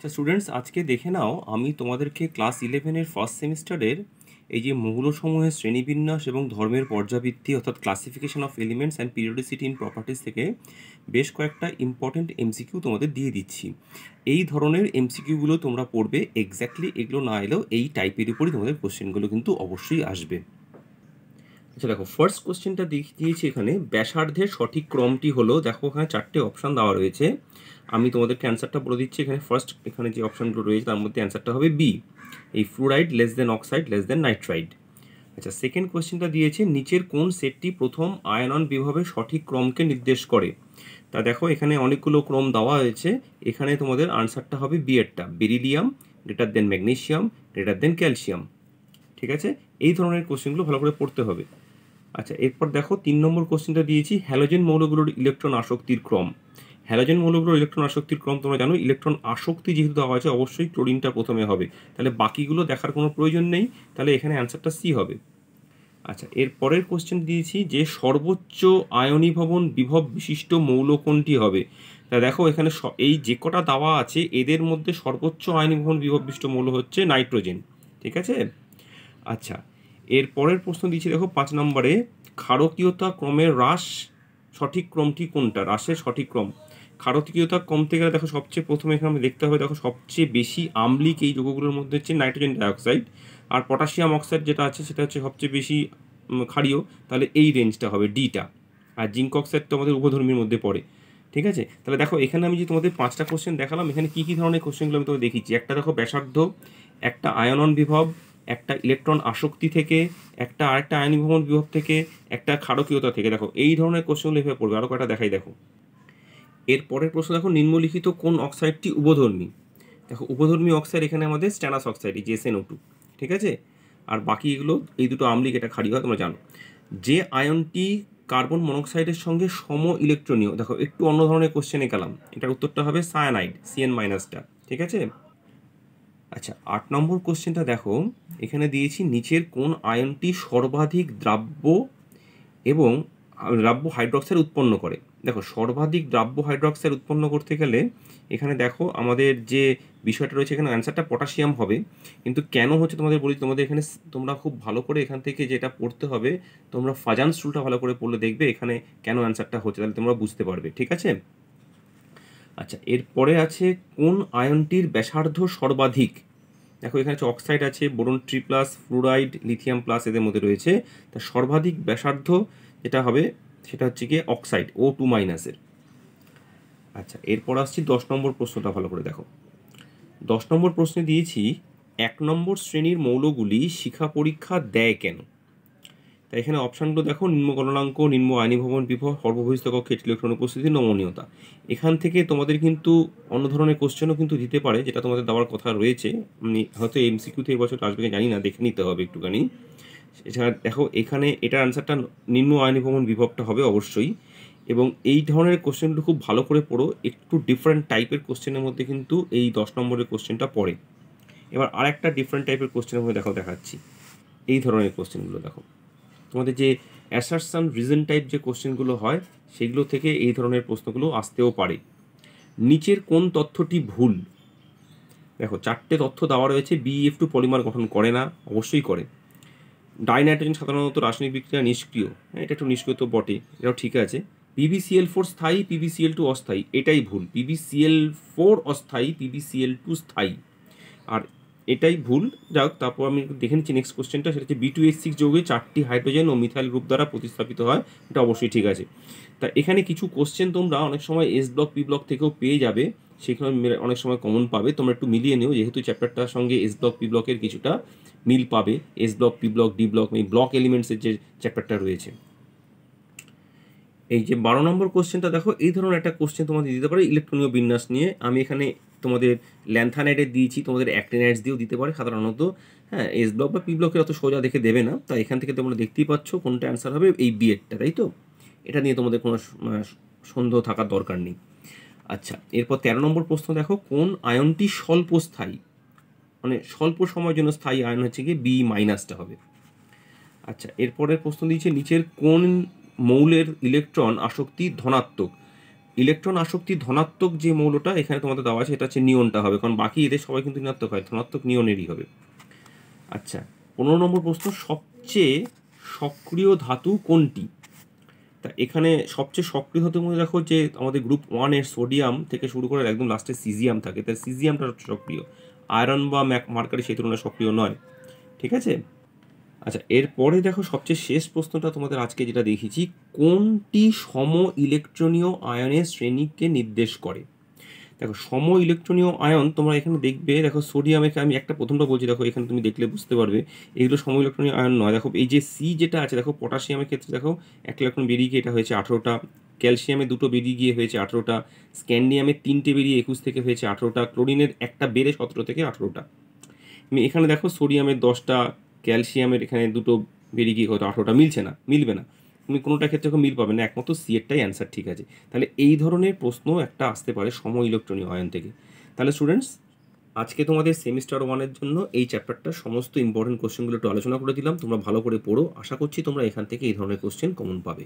আচ্ছা স্টুডেন্টস, আজকে দেখে নাও আমি তোমাদেরকে ক্লাস 11-এর ফার্স্ট সেমিস্টারের এই যে মৌলসমূহের শ্রেণীবিন্যাস এবং ধর্মের পর্যাবৃত্তি অর্থাৎ classification of elements and periodicity in properties থেকে বেশ কয়েকটা ইম্পর্টেন্ট এমসিকিউ তোমাদের দিয়ে দিচ্ছি। এই ধরনের এমসিকিউগুলো তোমরা পড়বে, এক্স্যাক্টলি এগুলো না এলেও এই টাইপের উপরই তোমাদের কোশ্চেনগুলো কিন্তু অবশ্যই আসবে। আচ্ছা দেখো, ফার্স্ট কোশ্চেনটা দিয়েছি এখানে, ব্যাসার্ধের সঠিক ক্রমটি হলো, দেখো ওখানে চারটে অপশান দেওয়া রয়েছে, আমি তোমাদেরকে অ্যান্সারটা বলে দিচ্ছি। এখানে ফার্স্ট এখানে যে অপশানগুলো রয়েছে তার মধ্যে অ্যান্সারটা হবে বি, এই fluoride less than oxide less than nitride. আচ্ছা, সেকেন্ড কোশ্চেনটা দিয়েছে, নিচের কোন সেটটি প্রথম আয়নন বিভবের সঠিক ক্রমকে নির্দেশ করে। তা দেখো এখানে অনেকগুলো ক্রম দেওয়া হয়েছে, এখানে তোমাদের আনসারটা হবে বি এরটা, beryllium greater than magnesium greater than calcium. ঠিক আছে, এই ধরনের কোশ্চেনগুলো ভালো করে পড়তে হবে। আচ্ছা, এরপর দেখো 3 নম্বর কোশ্চেনটা দিয়েছি, হ্যালোজেন মৌলগুলোর ইলেকট্রন আসক্তির ক্রম। হ্যালোজেন মৌলগুলোর ইলেকট্রন আসক্তির ক্রম তোমরা জানো, ইলেকট্রন আসক্তি যেহেতু দেওয়া আছে অবশ্যই ক্লোরিনটা প্রথমে হবে, তাহলে বাকিগুলো দেখার কোনো প্রয়োজন নেই, তাহলে এখানে অ্যান্সারটা সি হবে। আচ্ছা, এর পরের কোশ্চেন দিয়েছি যে সর্বোচ্চ আয়নীভবন বিভব বিশিষ্ট মৌল কোনটি হবে। তা দেখো এখানে এই যে কটা দেওয়া আছে এদের মধ্যে সর্বোচ্চ আয়নীভবন বিভব বিশিষ্ট মৌল হচ্ছে নাইট্রোজেন। ঠিক আছে। আচ্ছা, এর পরের প্রশ্ন দিচ্ছি, দেখো 5 নম্বরে, ক্ষারকীয়তা ক্রমের হ্রাস সঠিক ক্রমটি কোনটা, হ্রাসের সঠিক ক্রম। ক্ষারকীয়তা কমতে গেলে দেখো সবচেয়ে প্রথমে এখানে আমরা দেখতে হবে, দেখো সবচেয়ে বেশি আম্লিক এই যৌগগুলোর মধ্যে হচ্ছে নাইট্রোজেন ডাইঅক্সাইড, আর পটাশিয়াম অক্সাইড যেটা আছে সেটা হচ্ছে সবচেয়ে বেশি ক্ষারীয়, তাহলে এই রেঞ্জটা হবে ডিটা। আর জিঙ্ক অক্সাইড তো আমাদের উভধর্মীর মধ্যে পড়ে। ঠিক আছে, তাহলে দেখো এখানে আমি যে তোমাদের 5টা কোশ্চেন দেখালাম, এখানে কী কী ধরনের কোশ্চেনগুলো আমি তোমাকে দেখিয়েছি। একটা দেখো ব্যাসার্ধ, একটা আয়নন বিভব, একটা ইলেকট্রন আসক্তি থেকে, একটা আরেকটা আয়নীভবন বিভব থেকে, একটা ক্ষারকীয়তা থেকে। দেখো এই ধরনের কোশ্চেনগুলো এভাবে পড়বে। আরও কয়টা দেখাই দেখো। এর পরের প্রশ্ন দেখো, নিম্নলিখিত কোন অক্সাইডটি উভধর্মী। দেখো উভধর্মী অক্সাইড এখানে আমাদের স্ট্যানাস অক্সাইড, যে SnO2। ঠিক আছে, আর বাকি এগুলো এই দুটো আম্লিক, এটা ক্ষারীয় হয় তোমরা জানো। যে আয়নটি কার্বন মনোক্সাইডের সঙ্গে সম ইলেকট্রনীয়, দেখো একটু অন্য ধরনের কোশ্চেনে গেলাম, এটার উত্তরটা হবে সায়ানাইড, CN-টা। ঠিক আছে। আচ্ছা, 8 নম্বর কোশ্চেনটা দেখো, এখানে দিয়েছি নিচের কোন আয়নটি সর্বাধিক দ্রাব্য এবং দ্রাব্য হাইড্রক্সাইড উৎপন্ন করে। দেখো সর্বাধিক দ্রাব্য হাইড্রক্সাইড উৎপন্ন করতে গেলে এখানে দেখো আমাদের যে বিষয়টা রয়েছে, এখানে অ্যান্সারটা পটাশিয়াম হবে। কিন্তু কেন হচ্ছে তোমাদের বলি, তোমাদের এখানে তোমরা খুব ভালো করে এখান থেকে যেটা পড়তে হবে, তোমরা ফাজান্স রুলটা ভালো করে পড়লে দেখবে এখানে কেন অ্যান্সারটা হচ্ছে, তাহলে তোমরা বুঝতে পারবে। ঠিক আছে। আচ্ছা, এরপরে আছে কোন আয়নটির ব্যাসার্ধ সর্বাধিক। দেখো এখানে হচ্ছে অক্সাইড আছে, বোরন 3+, ফ্লুরাইড, লিথিয়াম প্লাস এদের মধ্যে রয়েছে, তা সর্বাধিক ব্যাসার্ধ যেটা হবে সেটা হচ্ছে গিয়ে অক্সাইড, O2-এর। আচ্ছা, এরপর আসছি 10 নম্বর প্রশ্নটা ভালো করে দেখো। 10 নম্বর প্রশ্নে দিয়েছি 1 নম্বর শ্রেণীর মৌলগুলি শিখা পরীক্ষা দেয় কেন। তাই এখানে অপশানগুলো দেখো, নিম্ন গলনাঙ্ক, নিম্ন আয়নীভবন বিভব, সর্ববহিস্থ কক্ষে ইলেকট্রন উপস্থিতি, নমনীয়তা। এখান থেকে তোমাদের কিন্তু অন্য ধরনের কোশ্চেনও কিন্তু দিতে পারে, যেটা তোমাদের দেওয়ার কথা রয়েছে। হয়তো এমসিকিউতে এই বছর আসবে কি জানি না, দেখে নিতে হবে একটুখানি। এছাড়া দেখো এখানে এটার আনসারটা নিম্ন আয়নীভবন বিভবটা হবে অবশ্যই। এবং এই ধরনের কোশ্চেনগুলো খুব ভালো করে পড়ো, একটু ডিফারেন্ট টাইপের কোশ্চেনের মধ্যে কিন্তু এই 10 নম্বরের কোশ্চেনটা পড়ে। এবার আরেকটা ডিফারেন্ট টাইপের কোশ্চেনের মধ্যে দেখাচ্ছি। এই ধরনের কোশ্চেনগুলো দেখো, তোমাদের যে অ্যাসারশন রিজন টাইপ যে কোশ্চেনগুলো হয় সেগুলো থেকে এই ধরনের প্রশ্নগুলো আসতেও পারে। নিচের কোন তথ্যটি ভুল। দেখো 4টে তথ্য দেওয়া রয়েছে। BF2 পলিমার গঠন করে না, অবশ্যই করে। ডাইনাইট্রোজেন সাধারণত রাসায়নিক বিক্রিয়া নিষ্ক্রিয়, হ্যাঁ এটা একটু নিষ্ক্রিয় তো বটে, এটাও ঠিক আছে। PbCl4 স্থায়ী, PbCl2 অস্থায়ী, এটাই ভুল। PbCl4 অস্থায়ী, PbCl2 স্থায়ী, আর এটাই ভুল। যাক, তারপর আমি দেখে নিচ্ছি নেক্সট কোশ্চেনটা, সেটা হচ্ছে B2H6 যৌগে 4টি হাইড্রোজেন ও মিথাইল গ্রুপ দ্বারা প্রতিস্থাপিত হয়, এটা অবশ্যই ঠিক আছে। তা এখানে কিছু কোশ্চেন তোমরা অনেক সময় S ব্লক P ব্লক থেকেও পেয়ে যাবে, সেখানে অনেক সময় কমন পাবে, তোমরা একটু মিলিয়ে নিও, যেহেতু চ্যাপ্টারটার সঙ্গে S ব্লক P ব্লকের কিছুটা মিল পাবে। S block P block D block এই ব্লক এলিমেন্টসের যে চ্যাপ্টারটা রয়েছে। এই যে 12 নম্বর কোশ্চেনটা দেখো, এই ধরনের একটা কোশ্চেন তোমাদের দিতে পারে ইলেকট্রনীয় বিন্যাস নিয়ে। আমি এখানে তোমাদের ল্যান্থানাইডের দিয়েছি, তোমাদের অ্যাক্টিনাইডস দিয়েও দিতে পারে সাধারণত। হ্যাঁ, এস ব্লক বা পি ব্লকের অত সোজা দেখে দেবে না, তাই এখান থেকে তোমরা দেখতেই পাচ্ছ কোনটা অ্যান্সার হবে, এই বিএডটা, তাই তো। এটা নিয়ে তোমাদের কোনো সন্দেহ থাকার দরকার নেই। আচ্ছা, এরপর 13 নম্বর প্রশ্ন দেখো, কোন আয়নটি স্বল্পস্থায়ী, মানে স্বল্প সময়ের জন্য স্থায়ী আয়ন হচ্ছে গিয়ে B- হবে। আচ্ছা, এরপরের প্রশ্ন দিয়েছে নিচের কোন মৌলের ইলেকট্রন আসক্তি ধনাত্মক। ইলেকট্রন আসক্তি ধনাত্মক যে মৌলটা এখানে তোমাদের দেওয়া আছে এটা হচ্ছে নিয়নটা হবে, কারণ বাকি এদের সবাই কিন্তু ঋণাত্মক হয়, ধনাত্মক নিয়নেরই হবে। আচ্ছা, 15 নম্বর প্রশ্ন, সবচেয়ে সক্রিয় ধাতু কোনটি? তা এখানে সবচেয়ে সক্রিয় ধাতুর মধ্যে দেখো যে আমাদের গ্রুপ 1-এর সোডিয়াম থেকে শুরু করে একদম লাস্টে সিজিয়াম থাকে, তাই সিজিয়ামটা সক্রিয়, আয়রন বা মার্কারি সেই তুলনায় সক্রিয় নয়। ঠিক আছে। আচ্ছা, এরপরে দেখো সবচেয়ে শেষ প্রশ্নটা তোমাদের আজকে যেটা দেখিয়েছি, কোনটি সম ইলেকট্রনীয় আয়নের শ্রেণীকে নির্দেশ করে? দেখো সম ইলেকট্রনীয় আয়ন তোমরা এখানে দেখবে, দেখো সোডিয়ামে আমি একটা প্রথমটা বলছি, দেখো এখানে তুমি দেখলে বুঝতে পারবে এগুলো সম ইলেকট্রনীয় আয়ন নয়। দেখো এই যে সি যেটা আছে, দেখো পটাশিয়ামের ক্ষেত্রে দেখো একটা ইলেকট্রন বেরিয়ে গিয়ে এটা হয়েছে 18টা, ক্যালসিয়ামে 2টো বেরিয়ে গিয়ে হয়েছে 18টা, স্ক্যান্ডিয়ামে 3টে বেরিয়ে 21 থেকে হয়েছে 18টা, ক্লোরিনের একটা বেড়ে 17 থেকে 18টা। তুমি এখানে দেখো সোডিয়ামের 10টা, ক্যালসিয়ামের এখানে 2টো বেরিয়ে গিয়ে হয়তো 18টা, মিলছে না, মিলবে না, তুমি কোনোটা ক্ষেত্রে মিল পাবে না, একমাত্র সি এরটাই অ্যান্সার ঠিক আছে। তাহলে এই ধরনের প্রশ্ন একটা আসতে পারে সম ইলেকট্রনীয় আয়ন থেকে। তাহলে স্টুডেন্টস, আজকে তোমাদের সেমিস্টার 1-এর জন্য এই চ্যাপ্টারটা সমস্ত ইম্পর্টেন্ট কোশ্চেনগুলো একটু আলোচনা করে দিলাম, তোমরা ভালো করে পড়ো, আশা করছি তোমরা এখান থেকে এই ধরনের কোশ্চেন কমন পাবে।